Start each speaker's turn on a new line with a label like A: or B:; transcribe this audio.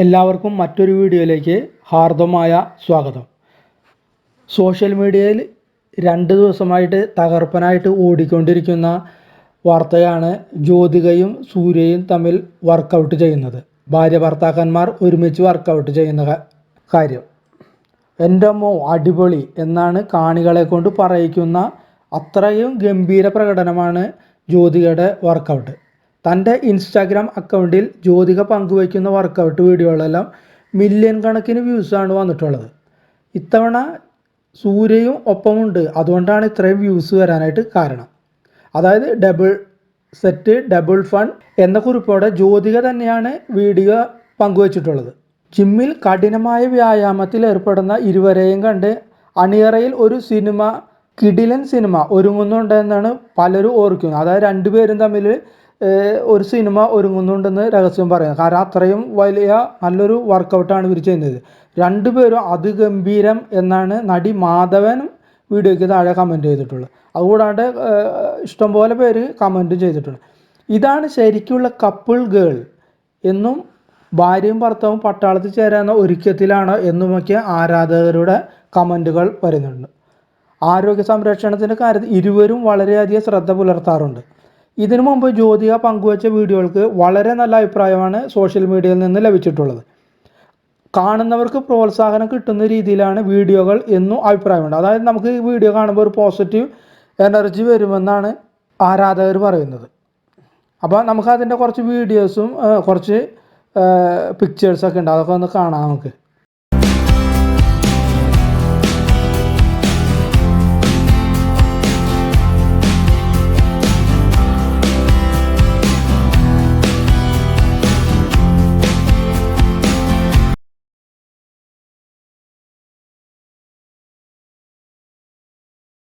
A: എല്ലാവർക്കും മറ്റൊരു വീഡിയോയിലേക്ക് ഹാർദമായ സ്വാഗതം. സോഷ്യൽ മീഡിയയിൽ 2 ദിവസമായിട്ട് തകർപ്പനായിട്ട് ഓടിക്കൊണ്ടിരിക്കുന്ന വാർത്തയാണ് ജ്യോതികയും സൂര്യയും തമ്മിൽ വർക്കൗട്ട് ചെയ്യുന്നത്. ഭാര്യ ഭർത്താക്കന്മാർ ഒരുമിച്ച് വർക്കൗട്ട് ചെയ്യുന്ന കാര്യം. എൻ്റെ അമ്മോ അടിപൊളി എന്നാണ് കാണികളെ കൊണ്ട് പറയിക്കുന്ന അത്രയും ഗംഭീര പ്രകടനമാണ് ജ്യോതികയുടെ വർക്കൗട്ട്. തൻ്റെ ഇൻസ്റ്റാഗ്രാം അക്കൗണ്ടിൽ ജ്യോതിക പങ്കുവയ്ക്കുന്ന വർക്കൗട്ട് വീഡിയോകളെല്ലാം മില്യൺ കണക്കിന് വ്യൂസാണ് വന്നിട്ടുള്ളത്. ഇത്തവണ സൂര്യയും ഒപ്പമുണ്ട്, അതുകൊണ്ടാണ് ഇത്രയും വ്യൂസ് വരാനായിട്ട് കാരണം. അതായത് ഡബിൾ സെറ്റ് ഡബിൾ ഫൺ എന്ന കുറിപ്പോടെ ജ്യോതിക തന്നെയാണ് വീഡിയോ പങ്കുവച്ചിട്ടുള്ളത്. ജിമ്മിൽ കഠിനമായ വ്യായാമത്തിൽ ഏർപ്പെടുന്ന ഇരുവരെയും കണ്ട് അണിയറയിൽ ഒരു കിടിലൻ സിനിമ ഒരുങ്ങുന്നുണ്ടെന്നാണ് പലരും ഓർക്കുന്നത്. അതായത് രണ്ടുപേരും തമ്മിൽ ഒരു സിനിമ ഒരുങ്ങുന്നുണ്ടെന്ന് രഹസ്യം പറയുന്നത്. കാരണം അത്രയും വലിയ നല്ലൊരു വർക്കൗട്ടാണ് ഇവർ ചെയ്യുന്നത്. രണ്ടുപേരും അതിഗംഭീരം എന്നാണ് നടി മാധവൻ വീഡിയോയ്ക്ക് താഴെ കമൻറ്റ് ചെയ്തിട്ടുള്ളത്. അതുകൂടാണ്ട് ഇഷ്ടംപോലെ പേര് കമൻറ്റ് ചെയ്തിട്ടുണ്ട്. ഇതാണ് ശരിക്കുള്ള കപ്പിൾ ഗേൾ എന്നും ഭാര്യയും ഭർത്താവും പട്ടാളത്തിൽ ചേരാവുന്ന ഒരുക്കത്തിലാണ് എന്നുമൊക്കെ ആരാധകരുടെ കമൻറ്റുകൾ വരുന്നുണ്ട്. ആരോഗ്യ സംരക്ഷണത്തിൻ്റെ കാര്യത്തിൽ ഇരുവരും വളരെയധികം ശ്രദ്ധ പുലർത്താറുണ്ട്. ഇതിനു മുമ്പ് ജ്യോതിക പങ്കുവച്ച വീഡിയോകൾക്ക് വളരെ നല്ല അഭിപ്രായമാണ് സോഷ്യൽ മീഡിയയിൽ നിന്ന് ലഭിച്ചിട്ടുള്ളത്. കാണുന്നവർക്ക് പ്രോത്സാഹനം കിട്ടുന്ന രീതിയിലാണ് വീഡിയോകൾ എന്നും അഭിപ്രായമുണ്ട്. അതായത് നമുക്ക് ഈ വീഡിയോ കാണുമ്പോൾ ഒരു പോസിറ്റീവ് എനർജി വരുമെന്നാണ് ആരാധകർ പറയുന്നത്. അപ്പോൾ നമുക്കതിൻ്റെ കുറച്ച് വീഡിയോസും കുറച്ച് പിക്ചേഴ്സൊക്കെ ഉണ്ട്, അതൊക്കെ ഒന്ന് കാണാം നമുക്ക്.